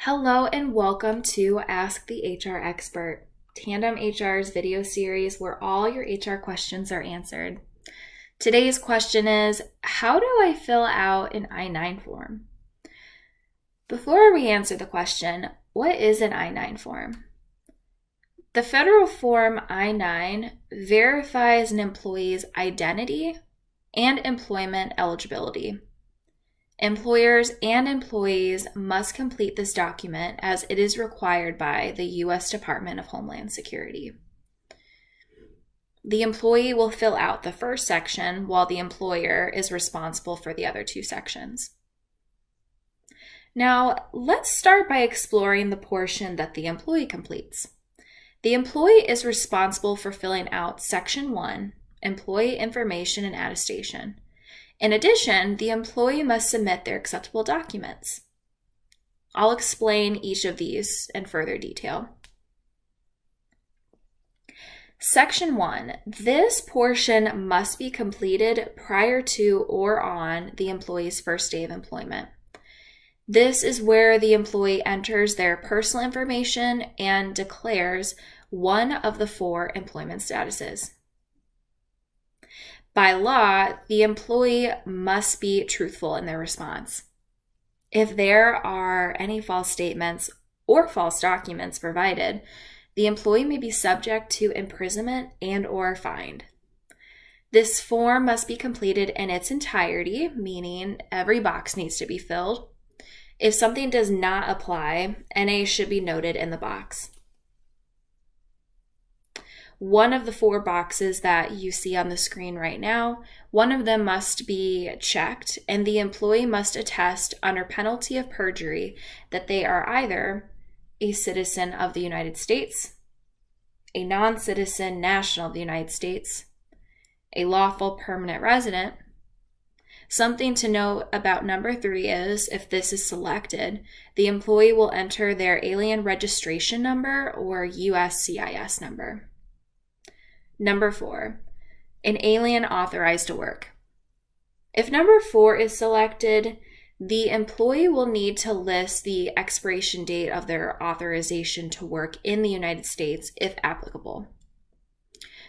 Hello and welcome to Ask the HR Expert, Tandem HR's video series where all your HR questions are answered. Today's question is, how do I fill out an I-9 form? Before we answer the question, what is an I-9 form? The federal form I-9 verifies an employee's identity and employment eligibility. Employers and employees must complete this document as it is required by the U.S. Department of Homeland Security. The employee will fill out the first section while the employer is responsible for the other two sections. Now, let's start by exploring the portion that the employee completes. The employee is responsible for filling out Section 1, Employee Information and Attestation. In addition, the employee must submit their acceptable documents. I'll explain each of these in further detail. Section 1. This portion must be completed prior to or on the employee's first day of employment. This is where the employee enters their personal information and declares one of the 4 employment statuses. By law, the employee must be truthful in their response. If there are any false statements or false documents provided, the employee may be subject to imprisonment and/or fined. This form must be completed in its entirety, meaning every box needs to be filled. If something does not apply, NA should be noted in the box. One of the 4 boxes that you see on the screen right now, one of them must be checked, and the employee must attest under penalty of perjury that they are either a citizen of the United States, a non-citizen national of the United States, a lawful permanent resident. Something to note about number 3 is, if this is selected, the employee will enter their alien registration number or USCIS number. Number 4, an alien authorized to work. If number 4 is selected, the employee will need to list the expiration date of their authorization to work in the United States if applicable.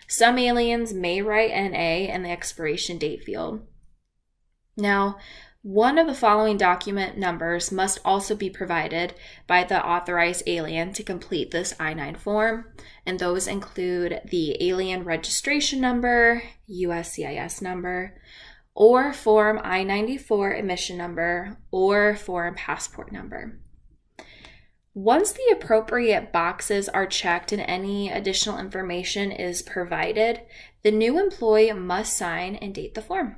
Some aliens may write NA in the expiration date field. Now, one of the following document numbers must also be provided by the authorized alien to complete this I-9 form, and those include the alien registration number, USCIS number, or Form I-94 emission number, or foreign passport number. Once the appropriate boxes are checked and any additional information is provided, the new employee must sign and date the form.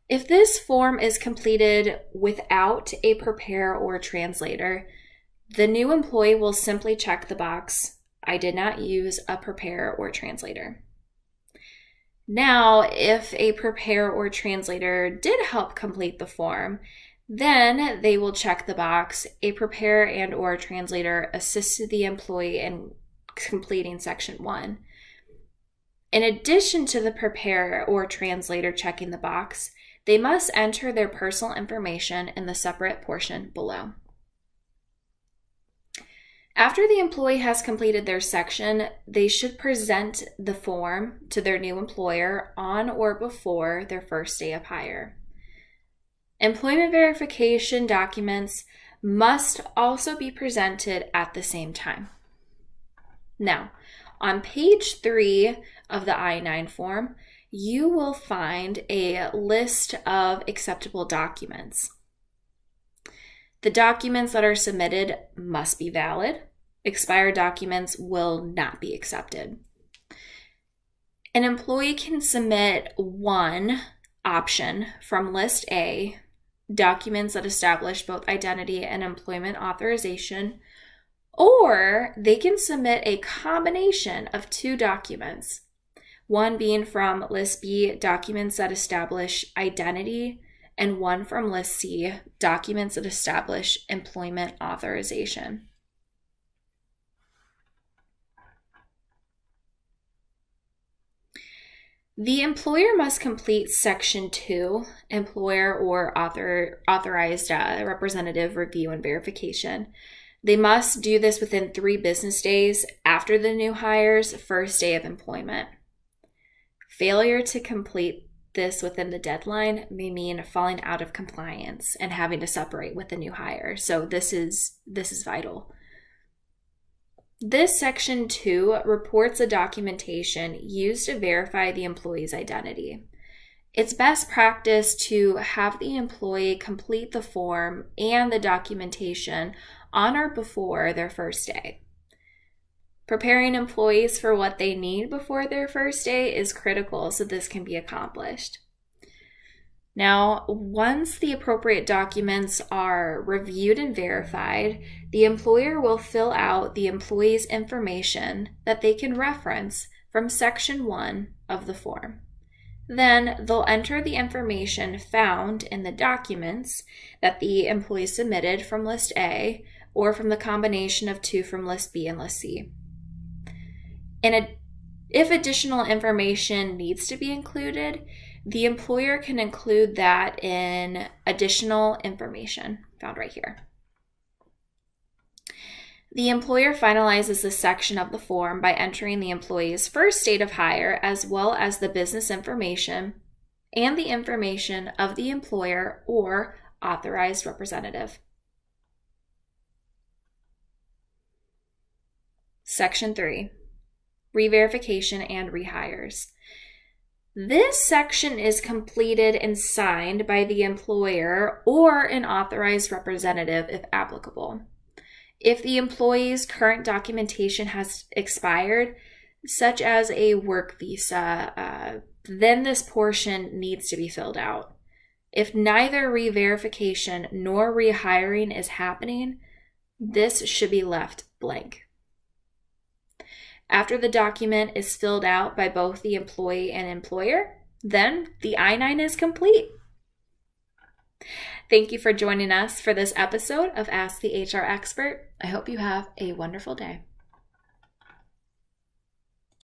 If this form is completed without a preparer or translator, the new employee will simply check the box, I did not use a preparer or translator. Now, if a preparer or translator did help complete the form, then they will check the box, a preparer and or translator assisted the employee in completing Section 1. In addition to the preparer or translator checking the box, they must enter their personal information in the separate portion below. After the employee has completed their section, they should present the form to their new employer on or before their first day of hire. Employment verification documents must also be presented at the same time. Now, on page 3 of the I-9 form, you will find a list of acceptable documents. The documents that are submitted must be valid. Expired documents will not be accepted. An employee can submit one option from List A, documents that establish both identity and employment authorization, or they can submit a combination of 2 documents. One being from List B, documents that establish identity, and one from List C, documents that establish employment authorization. The employer must complete Section 2, employer or authorized representative review and verification. They must do this within 3 business days after the new hire's first day of employment. Failure to complete this within the deadline may mean falling out of compliance and having to separate with the new hire. So this is vital. This Section 2 reports the documentation used to verify the employee's identity. It's best practice to have the employee complete the form and the documentation on or before their first day. Preparing employees for what they need before their first day is critical so this can be accomplished. Now, once the appropriate documents are reviewed and verified, the employer will fill out the employee's information that they can reference from Section 1 of the form. Then they'll enter the information found in the documents that the employee submitted from List A or from the combination of 2 from List B and List C. And if additional information needs to be included, the employer can include that in additional information found right here. The employer finalizes this section of the form by entering the employee's first date of hire as well as the business information and the information of the employer or authorized representative. Section 3, re-verification and rehires. This section is completed and signed by the employer or an authorized representative if applicable. If the employee's current documentation has expired, such as a work visa, then this portion needs to be filled out. If neither re-verification nor rehiring is happening, this should be left blank. After the document is filled out by both the employee and employer, then the I-9 is complete. Thank you for joining us for this episode of Ask the HR Expert. I hope you have a wonderful day.